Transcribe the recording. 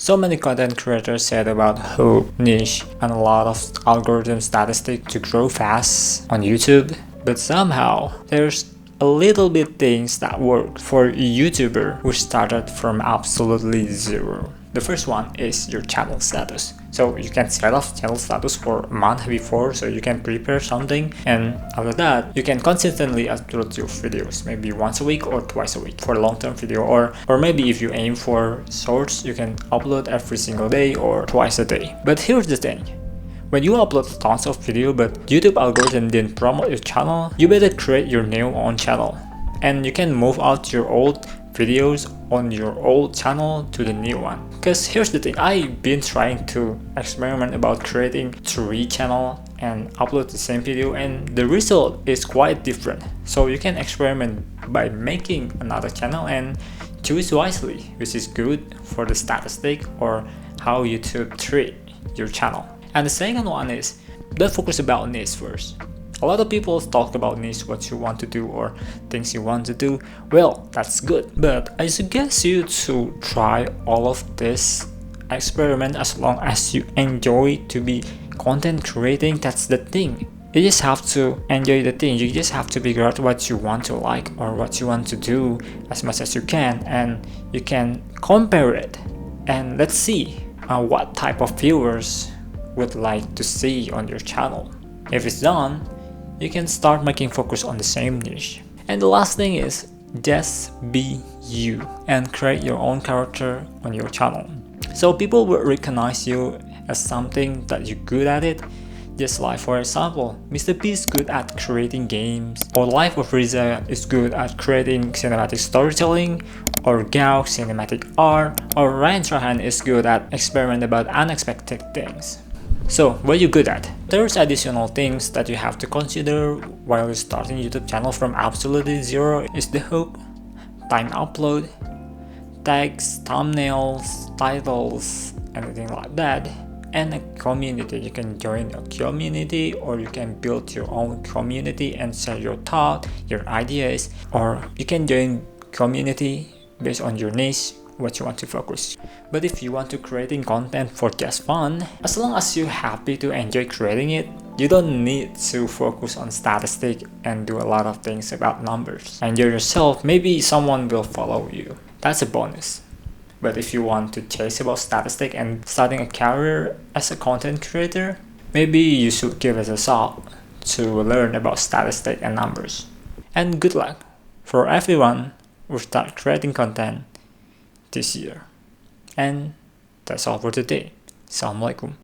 So many content creators said about how niche and a lot of algorithm statistics to grow fast on YouTube, but somehow there's a little bit things that work for a YouTuber who started from absolutely zero. The first one is your channel status. So you can set up channel status for a month before, so you can prepare something, and after that you can consistently upload your videos, maybe once a week or twice a week for a long-term video, or maybe if you aim for shorts, you can upload every single day or twice a day. But here's the thing. When you upload tons of video but YouTube algorithm didn't promote your channel, you better create your new own channel. And you can move out your old videos on your old channel to the new one. Because here's the thing, I've been trying to experiment about creating 3 channels and upload the same video, and the result is quite different. So you can experiment by making another channel and choose wisely, which is good for the statistic or how YouTube treat your channel. And the second one is, don't focus about niche first. A lot of people talk about niche, what you want to do or things you want to do. Well, that's good, but I suggest you to try all of this experiment as long as you enjoy to be content creating. That's the thing. You just have to enjoy the thing. You just have to figure out what you want to like or what you want to do as much as you can, and you can compare it. And let's see what type of viewers would like to see on your channel. If it's done, you can start making focus on the same niche. And the last thing is, just be you and create your own character on your channel. So people will recognize you as something that you're good at it. Just like, for example, Mr. P is good at creating games, or Life of Riza is good at creating cinematic storytelling, or Gao cinematic art, or Ryan Trahan is good at experimenting about unexpected things. So what are you good at? There's additional things that you have to consider while you're starting YouTube channel from absolutely zero is the hook, time upload, tags, thumbnails, titles, anything like that, and a community. You can join a community or you can build your own community and share your thoughts, your ideas, or you can join community based on your niche, what you want to focus. But if you want to creating content for just fun, as long as you're happy to enjoy creating it, you don't need to focus on statistics and do a lot of things about numbers. Enjoy yourself, maybe someone will follow you. That's a bonus. But if you want to chase about statistics and starting a career as a content creator, maybe you should give it a shot to learn about statistics and numbers. And good luck for everyone who start creating content this year. And that's all for today. Assalamualaikum.